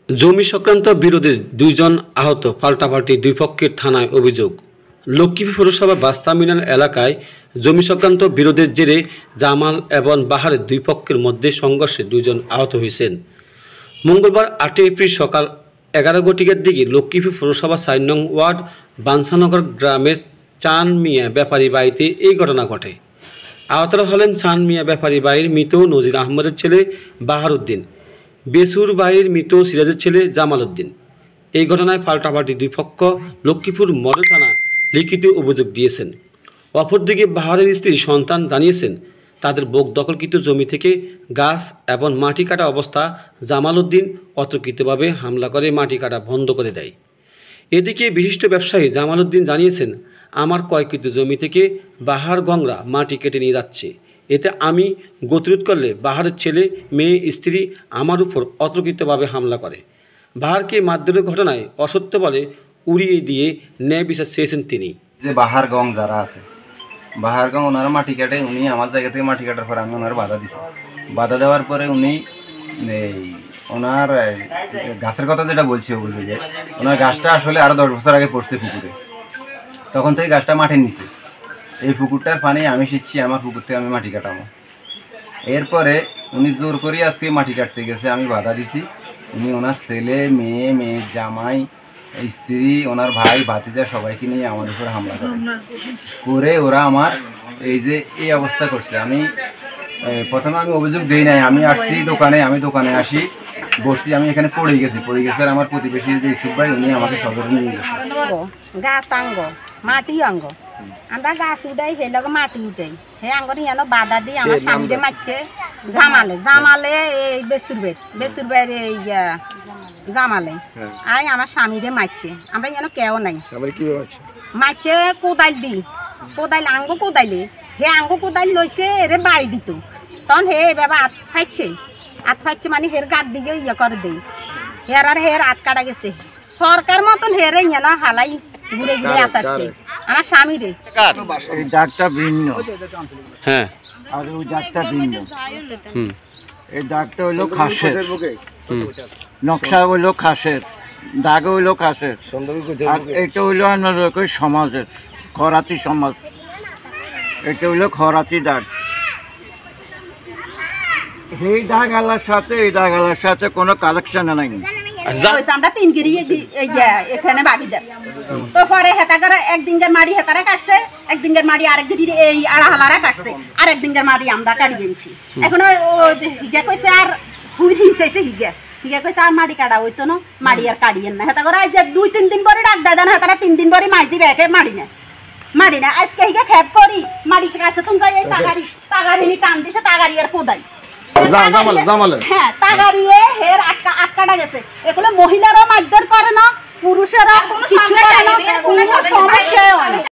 জমি সংক্রান্ত বিরোধে দুইজন আহত, পাল্টাপাল্টি দুই পক্ষের থানায় অভিযোগ। লক্ষ্মীপুর পৌরসভা বাস্তা মিনার এলাকায় জমি সংক্রান্ত বিরোধের জেরে জামাল এবং বাহারের দুই পক্ষের মধ্যে সংঘর্ষে দুইজন আহত হয়েছেন। মঙ্গলবার 8 এপ্রিল সকাল 11 ঘটিকার দিকে লক্ষ্মীপুর পৌরসভা 4 নং ওয়ার্ড বাঞ্ছানগর গ্রামের চান মিয়া ব্যাপারী বাড়িতে এই ঘটনা ঘটে। আহতরা হলেন চান মিয়া ব্যাপারী বাড়ির মৃত নজির আহমদের ছেলে বাহার উদ্দিন, বেসুর বাড়ির মৃত সিরাজের ছেলে জামাল উদ্দিন। এই ঘটনায় পাল্টাপাল্টি দুই পক্ষ লক্ষ্মীপুর মডেল থানা লিখিত অভিযোগ দিয়েছেন। অপরদিকে বাহারের স্ত্রী সন্তান জানিয়েছেন, তাদের বোক দখলকৃত জমি থেকে গাছ এবং মাটি কাটা অবস্থা জামাল উদ্দিন অতর্কিতভাবে হামলা করে মাটি কাটা বন্ধ করে দেয়। এদিকে বিশিষ্ট ব্যবসায়ী জামাল উদ্দিন জানিয়েছেন, আমার ক্রয়কৃত জমি থেকে বাহার গংরা মাটি কেটে নিয়ে যাচ্ছে। এতে আমি গতিরোধ করলে বাহারের ছেলে মেয়ে স্ত্রী আমার উপর অতর্কিতভাবে হামলা করে। বাহারকে মারধরের ঘটনায় অসত্য বলে উড়িয়ে দিয়ে ন্যায় বিচার চেয়েছেন তিনি। যে বাহার গং যারা আছে, বাহার গং ওনারা মাটি কাটে, উনি আমার জায়গা থেকে মাটি কাটার পরে আমি ওনার বাধা দিছি। বাধা দেওয়ার পরে উনি এই ওনার গাছের কথা যেটা বলছি অভিযোগে, ওনার গাছটা আসলে আরও 10 বছর আগে পড়ছে পুকুরে, তখন থেকে গাছটা মাঠের নিচে। এই পুকুরটার পানি আমি শিখছি, আমার পুকুর থেকে আমি মাটি কাটাবো। এরপরে উনি জোর করে আজকে মাটি কাটতে গেছে, আমি বাধা দিছি। উনি ওনার ছেলে মেয়ে, মেয়ের জামাই, স্ত্রী, ওনার ভাই ভাতিজা সবাইকে নিয়ে আমার উপর হামলা করে ওরা আমার এই যে এই অবস্থা করছে। আমি প্রথমে আমি অভিযোগ দিই নাই, আমি আসছি দোকানে, আমি দোকানে আসি বসছি, আমি এখানে পড়ে গেছি আর আমার প্রতিবেশী যে ইসুফ ভাই উনি আমাকে সদরে নিয়ে গেছে। গাছ আঙ্গ মাটি অঙ্গ, আমরা গাছ উঠাই সেই লগে মাটি উঠাই, হে আঙ্গর ইয়ানো বাধা দিয়ে আমার স্বামীরে মারছে। জামালে এই বেসুর এই জামালে আই আমার স্বামীরে মারছে। আমরা ইয়ানো কেউ নাই, মারছে কোদাইল দি, কোদাইল আঙ্গ কোদাইলে হে আঙ্গ কোদাইল লইছে এরে বাড়ি দিত। তখন হে বাবা আত ফাইছে মানে হের গাত দিকে ইয়ে করে দেই, হের আর হের আত কাটা গেছে। সরকার মতন হেরে ইয়ানো হালাই ঘুরে ঘুরে আসছে আমার স্বামী রে। এই দাগটা ভিন্ন, হ্যাঁ, আর ওই দাগটা ভিন্ন। এই দাগটা হইলো খাসের, নকশা হইলো খাসের, দাগ হইলো খাসের। আর এটা হইলো আমার সমাজের খরাতি সমাজ, এটা হইলো খরাতি দাগ। এই দাগ আলার সাথে এই দাগ আলার সাথে কোনো কালেকশন নাই। আমরা 3 গিরি এখানে বাড়ি দেয়, তো পরে হেতাগার একদিনকার মাড়ি হেতারা কাটছে, একদিনকার মাড়ি আরেক গিরি এই আড়াহালারা কাটছে, আর একদিনকার মাড়ি আমরা কাটি গেছি। এখন হিগা কইছে আর হুই হিসাইছে, হিগা কইছে আর মাড়ি কাটা হইতো না, মাড়ি আর কাটিয়েন না। হেতাগার যে 2-3 দিন পরে ডাক দেয় না, হেতারা 3 দিন পরে মাইজি ব্যাগে মাড়ি না আজকে হিগা খেপ করি মাড়ি কাছে তুমি যাই এই তাগারি টান দিছে, তাগারি আর কোদাই হ্যাঁ তাগারিয়ে হের আটকাটা গেছে। এগুলো মহিলারাও মারধর করে না, পুরুষেরা কিছু করে না, কোনো সমস্যা হয় না।